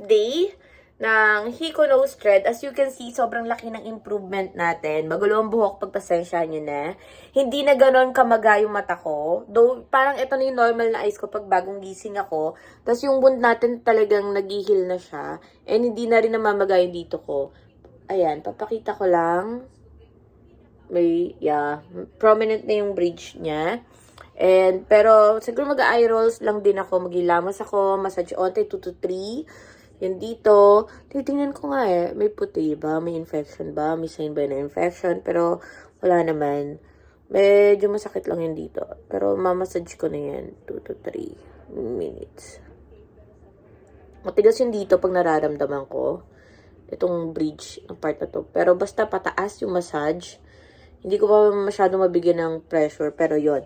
day ng Hiko Nose Thread. As you can see, sobrang laki ng improvement natin. Magulo ang buhok, pagpasensya nyo na. Hindi na ganon kamaga yung mata ko. Though, parang ito na yung normal na eyes ko pag bagong gising ako. Tapos yung wound natin talagang nag-heal na siya. And hindi na rin namamaga yung dito ko. Ayan, papakita ko lang. May, yeah, prominent na yung bridge niya. And, pero, siguro mag-eye rolls lang din ako. Mag-ilamos ako, massage onte, 2 to 3. Yan dito. Titingnan ko nga may puti ba? May infection ba? May sign ba na infection? Pero, wala naman. Medyo masakit lang yan dito. Pero, mamassage ko na yan. 2 to 3 minutes. Matigas yun dito pag nararamdaman ko. Itong bridge, ang part na to. Pero, basta pataas yung massage. Hindi ko pa masyado mabigyan ng pressure. Pero, yon.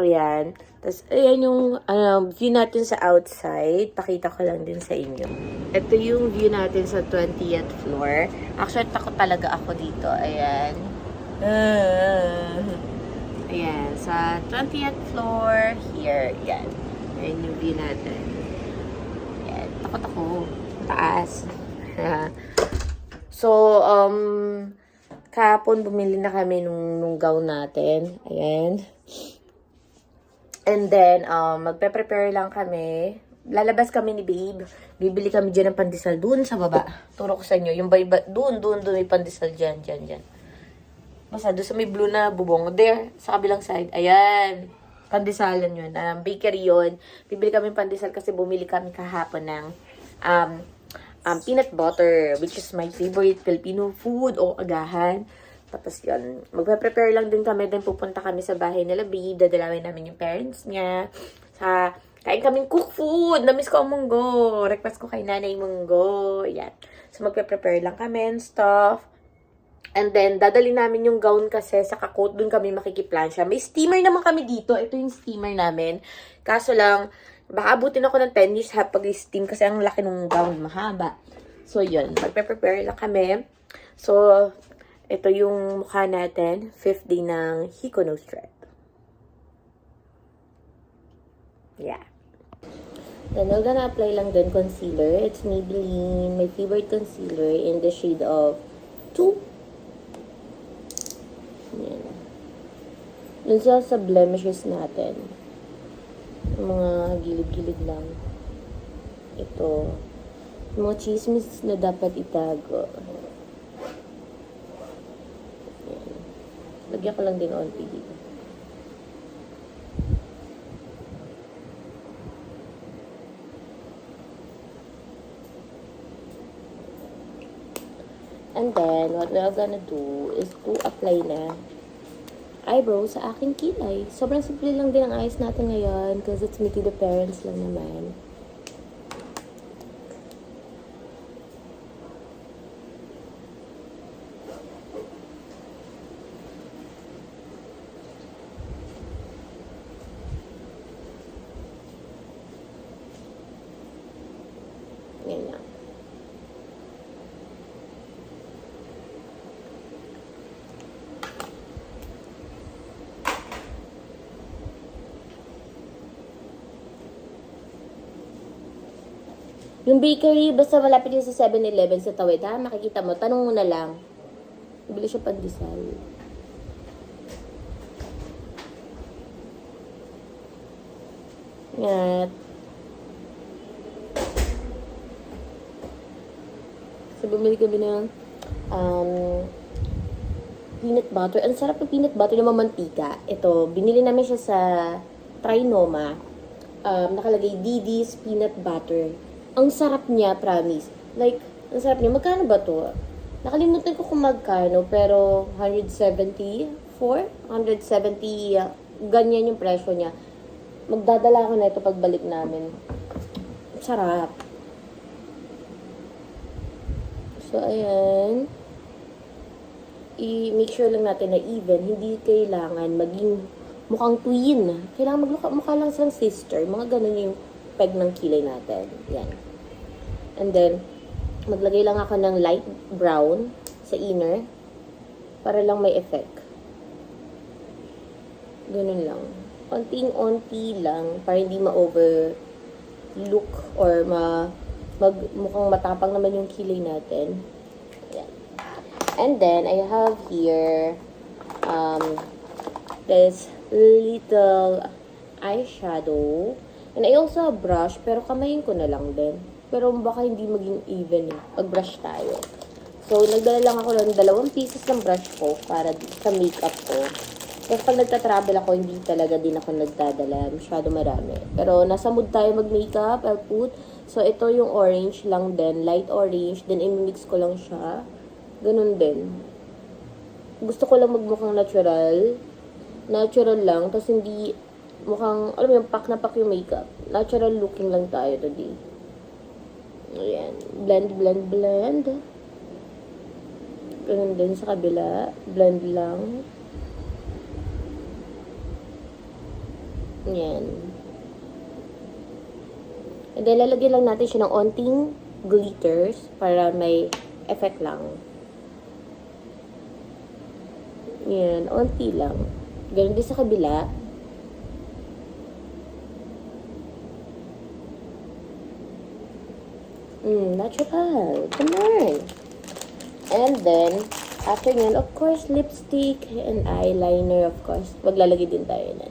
Ayan. Tapos, ayan yung view natin sa outside. Pakita ko lang din sa inyo. Ito yung view natin sa 20th floor. Actually, takot talaga ako dito. Ayan. Ayan. Sa 20th floor, here. Ayan. Ayan yung view natin. Ayan. Takot ako. Taas. So, kahapon bumili na kami nung gown natin. Ayan. And then, magpe-prepare lang kami. Lalabas kami ni Babe. Bibili kami dyan ng pandesal. Doon sa baba. Turo ko sa inyo. Yung doon may pandesal dyan. Basta doon sa may blue na bubong. There, sa kabilang side. Ayan. Pandesalan yun. Bakery yun. Bibili kami pandesal kasi bumili kami kahapon ng peanut butter. Which is my favorite Filipino food o agahan. Tapos yun, magpe-prepare lang din kami. Then pupunta kami sa bahay nila Babe. Dadalawin namin yung parents niya. Kain kaming cook food. Namiss ko ang munggo. Request ko kay Nanay Munggo. Yan. So magpe-prepare lang kami and stuff. And then, dadali namin yung gown kasi sa kakot. Dun kami makikiplansya. May steamer naman kami dito. Ito yung steamer namin. Kaso lang, baka abutin ako ng 10 years pag steam kasi ang laki ng gown. Mahaba. So yun, magpe-prepare lang kami. So, ito yung mukha natin. 5th day ng Hiko Nose Thread. Yeah. Then, I'm gonna apply lang din concealer. It's Maybelline, my favorite concealer in the shade of 2. Yan. Yun siya sa blemishes natin. Mga gilid-gilid lang. Ito. Mga chismis na dapat itago. Lagyan ko lang din onti dito. And then, what we're gonna do is to apply na eyebrow sa aking kilay. Sobrang simple lang din ang eyes natin ngayon because it's meeting the parents lang naman. Yan lang. Yung bakery, basta malapit yun sa 7-Eleven sa Tawid, ha? Makikita mo, tanong mo na lang. Bili siya pandesal. At so, bumili kami ng peanut butter. Ang sarap ng peanut butter na mamantika. Ito, binili namin siya sa Trinoma. Nakalagay Didi's peanut butter. Ang sarap niya, promise. Like, ang sarap niya. Magkano ba to? Nakalimutan ko kung magkano, pero 174? 170, ganyan yung presyo niya. Magdadala ko na ito pagbalik namin. Sarap. So, ayan. I-make sure lang natin na even. Hindi kailangan maging mukhang twin. Kailangan mukha lang silang sister. Mga ganun yung peg ng kilay natin. Yan. And then, maglagay lang ako ng light brown sa inner para lang may effect. Ganun lang. Konting-onti lang para hindi ma-overlook or mukhang matapang naman yung kilay natin. Ayan. And then, I have here, this little eyeshadow. And I also have brush, pero kamayin ko na lang din. Pero baka hindi maging even eh, pag-brush tayo. So, nagdala lang ako ng 2 pieces ng brush ko para sa makeup ko. Kasi pag nagta-travel ako, hindi talaga din ako nagdadala. Masyado marami. Pero nasa mood tayo mag-makeup, I'll put. So, ito yung orange lang din. Light orange. Then, i-mix ko lang siya. Ganun din. Gusto ko lang magmukhang natural. Natural lang. Tapos, hindi mukhang, alam mo yung pack na pack yung makeup. Natural looking lang tayo today. Ayan. Blend, blend, blend. Ganun din sa kabila. Blend lang. Yan. And then, lalagyan lang natin siya ng onting glitters para may effect lang. Yan. Onti lang. Ganun din sa kabila. Natural. Come on. And then, after nyan, of course, lipstick and eyeliner, of course. Maglalagay din tayo na.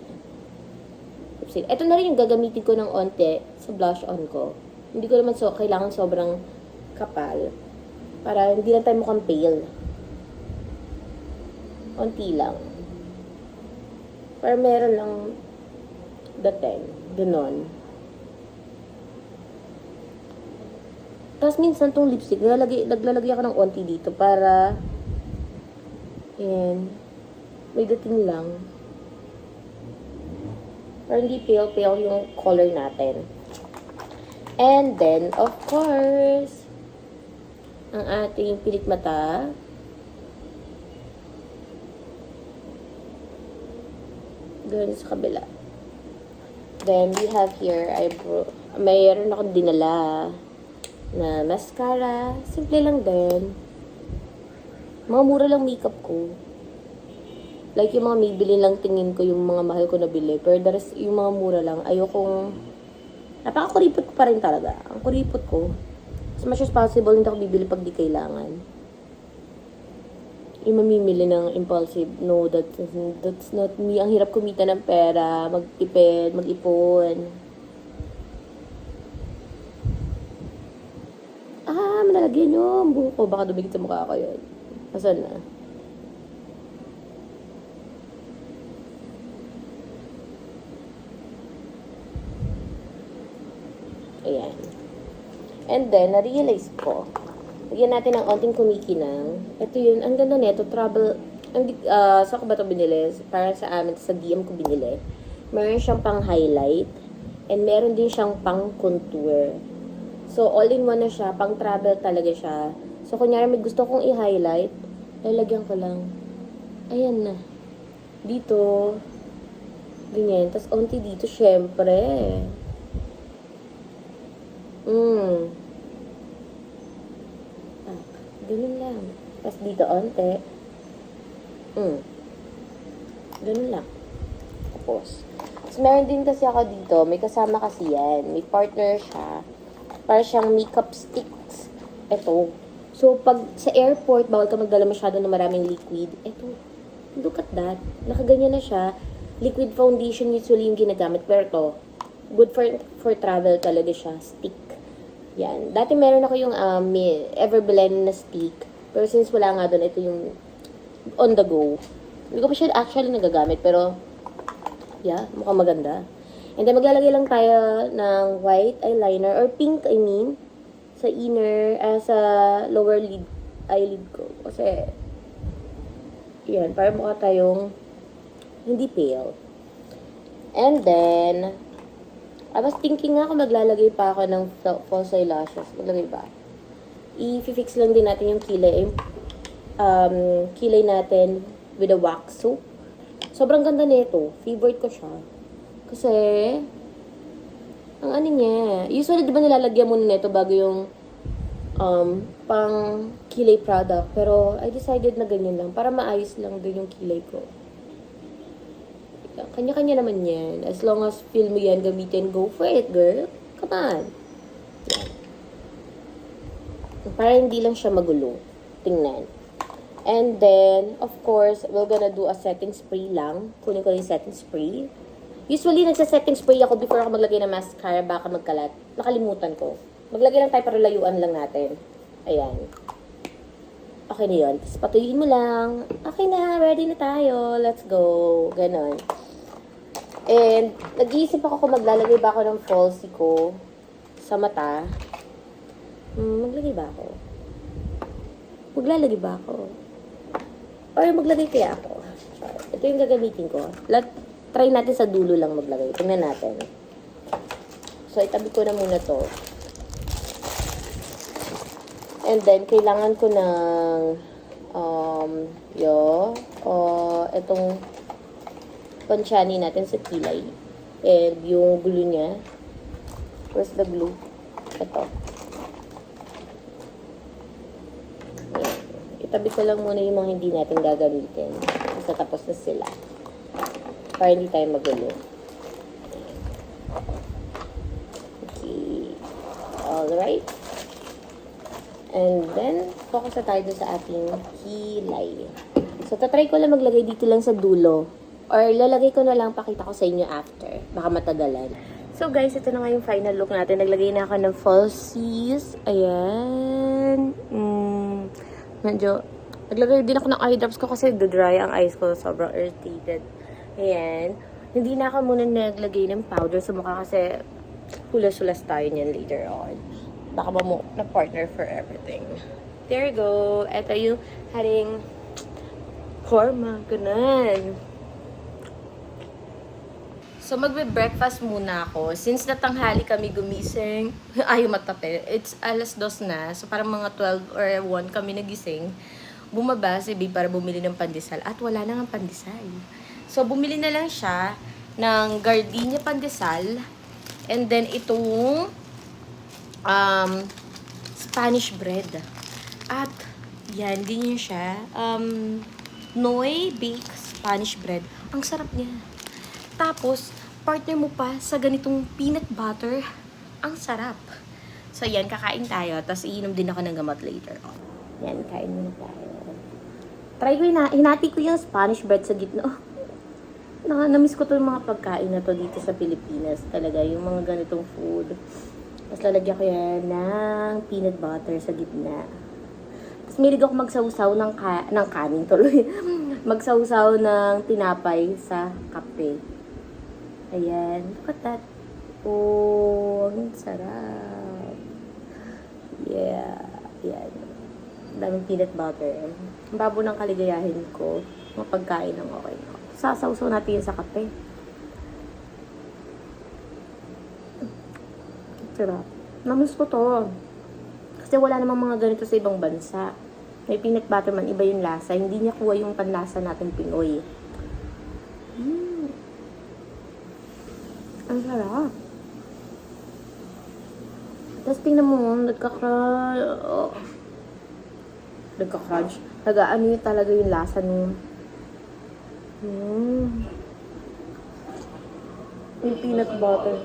Ito na rin yung gagamitin ko ng onte sa blush on ko. Hindi ko naman kailangan sobrang kapal. Para hindi lang tayo mukhang pale. Onti lang. Para meron lang dating. Ganon. Tapos minsan tong lipstick, naglalagay ako ng onti dito para may dating lang. Para hindi pale-pale yung color natin. And then, of course, ang ating pilik mata. Ganun sa kabila. Then, we have here, mayroon akong dinala na mascara. Simple lang din. Mga mura lang makeup ko. Like, yung mga Maybelline lang tingin ko yung mga mahal ko na bili. Pero the rest, yung mga mura lang, ayokong... Napakakuripot ko pa rin talaga. Ang kuripot ko. As much as possible, hindi ako bibili pag di kailangan. Yung mamimili ng impulsive. No, that's not me. Ang hirap kumita ng pera, magtipid, mag-ipon. Malalagyan nyo ang buhok ko. Baka dumikit sa mukha ko yun. Asan na? Ayan. And then, na-realize ko, lagyan natin ng onting kumikinang. Ito yun, ang ganda nito, saan ko ba ito binili? Para sa amin, sa DM ko binili. Meron siyang pang highlight, and meron din siyang pang contour. So, all-in-one na siya, pang travel talaga siya. So, kunyari may gusto kong i-highlight, lalagyan ko lang. Ayan na. Dito, ganyan. Tapos, onti dito, syempre. Ganun lang. Tapos dito, onte. Ganun lang. Tapos, meron din kasi ako dito. May kasama kasi yan. May partner siya. Para siyang makeup sticks. Ito. So, pag sa airport, bawal ka magdala masyado ng maraming liquid. Ito. Look at that. Nakaganyan na siya. Liquid foundation usually yung ginagamit. Pero ito, good for travel talaga siya. Stick. Yan. Dati meron ako yung Everblend na stick. Pero since wala nga doon, ito yung on the go. Hindi ko pa siya actually nagagamit. Pero, yeah, mukhang maganda. And then, maglalagay lang tayo ng white eyeliner, or pink, I mean, sa inner, sa lower eyelid ko. Kasi, yan, para mukha tayong hindi pale. And then, I was thinking nga kung maglalagay pa ako ng false eyelashes. Maglagay ba? I-fix lang din natin yung kilay natin with a wax soap. Sobrang ganda nito. Favorite ko siya. Kasi, ang ano niya, usually diba nilalagyan mo nito bago yung pang kilay product. Pero, I decided na ganyan lang. Para maayos lang din yung kilay ko. Kanya-kanya naman yan. As long as feel mo yan, gamitin, go for it, girl. Come on. Para hindi lang siya magulo. Tingnan. And then, of course, we're gonna do a setting spray lang. Kunin ko yung setting spray. Usually, nagsa-setting spray ako before ako maglagay ng mascara, baka magkalat. Nakalimutan ko. Maglagay lang tayo para layuan lang natin. Ayan. Okay na yun. Tapos patuyuin mo lang. Okay na, ready na tayo. Let's go. Ganon. And, nag-iisip ako kung maglalagay ba ako ng falsie ko sa mata. Maglagay ba ako? Maglalagay ba ako? Or maglagay kaya ako? Ito yung gagamitin ko. Try natin sa dulo lang maglagay. Tingnan natin. So, itabi ko na muna to. And then, kailangan ko ng itong pansyani natin sa kilay. And yung glue niya. Where's the glue? Ito. Ayan. Itabi ko lang muna yung mga hindi natin gagamitin. Basta tapos na sila. Para hindi tayo magulo. Okay. Alright. And then, focus na tayo sa ating kilay. So, tatry ko lang maglagay dito lang sa dulo. Or, lalagay ko na lang, pakita ko sa inyo after. Baka matagalan. So, guys, ito na nga yung final look natin. Naglagay na ako ng falsies. Ayan. Medyo, naglagay din ako ng eye drops ko kasi dry ang eyes ko. Sobrang irritated. Ayan. Hindi na ako muna naglagay ng powder sa mukha kasi kulas-ulas tayo niyan later on. Baka mo na partner for everything. There you go. Ito yung haring korma. Ganun. So, magbe-breakfast muna ako. Since natanghali kami gumising, ayaw matape. It's 2:00 na. So, parang mga 12 or 1 kami nagising. Bumaba si Babe para bumili ng pandesal. At wala na nga pandesal. So, bumili na lang siya ng gardenia pandesal. And then, itong Spanish bread. At, yan, din yun siya. Noy baked Spanish bread. Ang sarap niya. Tapos, partner mo pa sa ganitong peanut butter. Ang sarap. So, yan, kakain tayo. Tapos, iinom din ako ng gamot later on. Yan, kain muna tayo. Try ko hinati ko yung Spanish bread sa gitna. Na-miss ko to yung mga pagkain na to dito sa Pilipinas. Talaga, yung mga ganitong food. Tapos lalagyan ko yan ng peanut butter sa gitna. Tapos milig ako magsawsaw ng kanin tuloy. Magsawsaw ng tinapay sa kape. Ayan. Look at that. Oh, ang sarap. Yeah. Ayan. Daming peanut butter. Ang babo ng kaligayahin ko. Mga pagkain ng okay. Sasawsaw natin yan sa kape. Sarap. Namiss ko to. Kasi wala namang mga ganito sa ibang bansa. May peanut butter man, iba yung lasa. Hindi niya kuha yung panlasa natin Pinoy. Ang sarap. Tapos tingnan mo, nagka-crunch. Nag-ano yun talaga yung lasa ng yung peanut butter.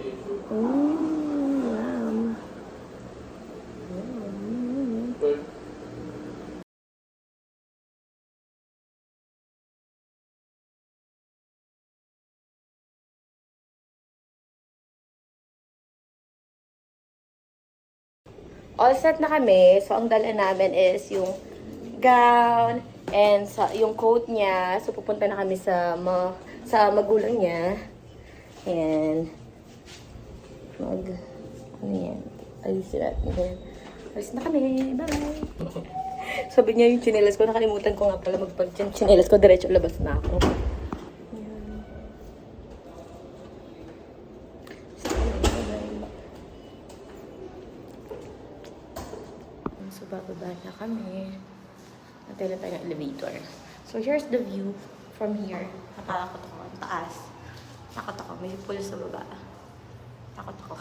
All set na kami. So, ang dala namin is yung gown and yung coat niya. So, pupunta na kami sa magulang niya. And, ano yan? Alisin natin. Alis na kami. Bye-bye. Sabi niya yung chinelas ko. Nakalimutan ko nga pala magpag-chinelas ko. Diretso labas na ako. So, bababa na kami. Antay lang tayo ng elevator. So, here's the view from here. Natakot ako. Ang taas. Takot ako. May pool sa baba. Takot ako.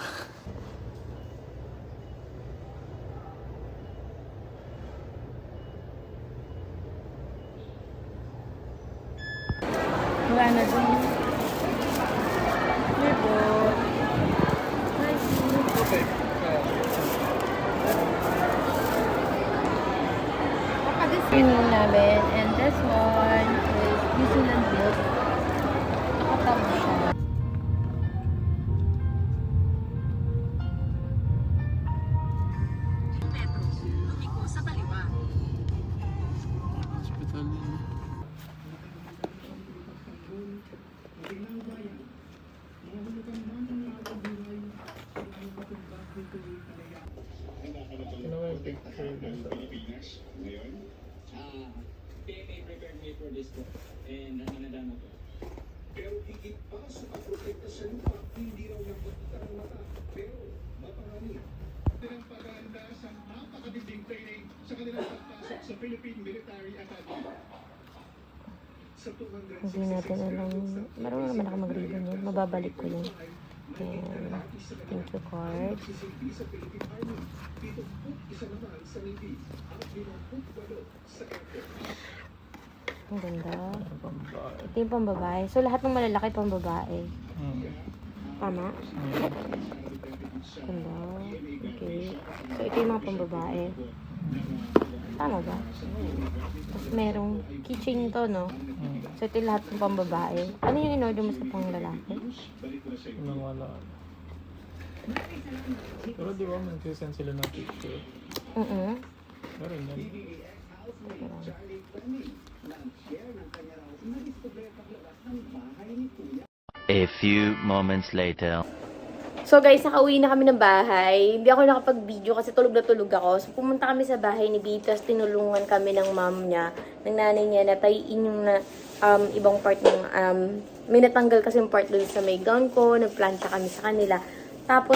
Wala na dun. Libot. Nice. Okay. namin. And this one is New Zealand milk. Nakatama siya. Hospital yun. Ano ba yung picture dun sa... PMA prepared me for this po. And nananadama po. Pero higit pa sa pagprotekta sa lupa, hindi raw yung pagkita ng mata, pero mapanganin. Kanilang paghahanda sa napakabiging training sa kanilang pagpasok sa Philippine Military Academy. Sa 266 Hindi natin alam. Marunong naman ako mag-ribbon yun. Mababalik ko yun. And thank you card. magsisilbi sa Philippine Army, 71 naman sa Navy, at 58 sa Air Force. Ang ganda. Pambabae. Ito yung pambabae. So, lahat ng malalaki pambabae. Tama? Ganda. Okay. So, ito yung mga pambabae. Tama ba? Tapos, merong keychain to, no? So, ito yung lahat ng pambabae. Ano yung in-order mo sa pang lalaki? Nang wala. Pero di ba magsisend sila ng picture? Meron yan. A few moments later. So guys, nakauwi na kami ng bahay. Hindi ako nakapag-video kasi tulog na tulog ako. So pumunta kami sa bahay ni Babe, tapos tinulungan kami ng mom niya, ng nanay niya, na tayiin yung ibang part ng, may natanggal kasi yung part dun sa may gown ko, nagplanta kami sa kanila. Tapos,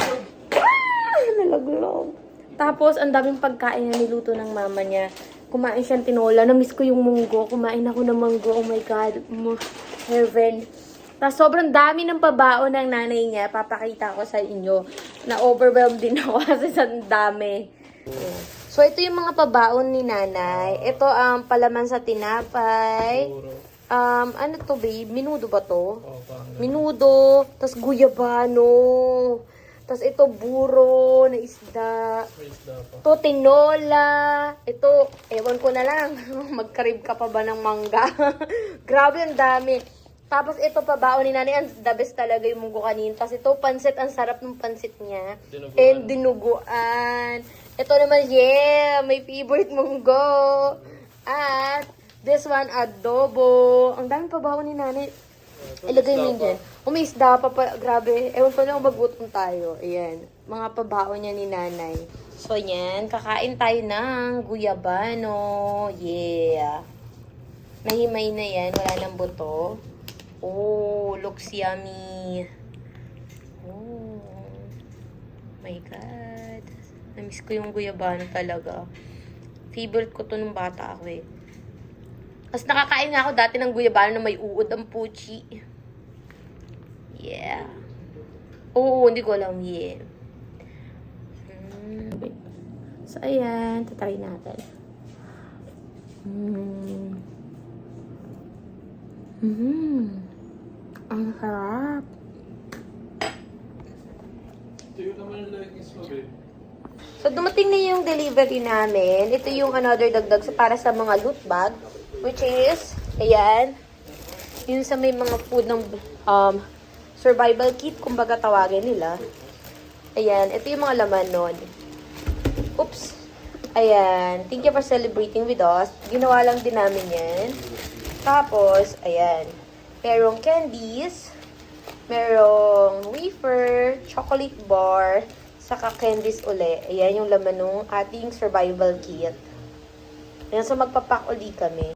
nalaglag. Tapos, ang daming pagkain na niluto ng mama niya. Kumain siyang tinola. Na-miss ko yung munggo. Kumain ako ng munggo. Oh my God. Heaven. Tapos sobrang dami ng pabaon ng nanay niya. Papakita ko sa inyo. Na-overwhelmed din ako kasi sa dami. So, ito yung mga pabaon ni nanay. Ito ang palaman sa tinapay. Puro. Ano to, babe? Minudo ba to? Oh, parang ganun. Minudo. Tapos guyabano. Tapos ito buro na isda. May isda pa. Ito tinola. Ito, ewan ko na lang. Magkarib ka pa ba ng mangga? Grabe, ang dami. Tapos ito pa baon ni nanay. Ang the best talaga yung munggo kanin. Tapos ito pansit. Ang sarap ng pansit niya. Dinuguan. And dinuguan. Ito naman, yeah, may favorite munggo. At this one, adobo. Ang dami pa baon ni nanay. Ilagay mo yun dyan. May isda pa pa. Grabe. Ewan ko lang magutom tayo. Ayan. Mga pabaon niya ni nanay. So, yan. Kakain tayo ng guyabano. Yeah. Nahimay na yan. Wala nang buto. Oh, looks yummy. Oh. My God. Namiss ko yung guyabano talaga. Favorite ko to nung bata ako eh. Tapos nakakain nga ako dati ng guyabano na may uod ang puchi. Yeah. Oo, hindi ko alam. Yeah. So, ayan. Tatry natin. Ang sarap. Ito naman yung leggings mo, babe. So, dumating na yung delivery namin. Ito yung another dagdag para sa mga loot bag. Which is, ayan. Yun sa may mga food ng survival kit, kumbaga tawagin nila. Ayan, ito yung mga laman nun. Oops. Ayan, thank you for celebrating with us. Ginawa lang din namin yan. Tapos, ayan. Merong candies. Merong wafer, chocolate bar, saka candies uli. Ayan yung laman ng ating survival kit. Ayan, so magpapak uli kami.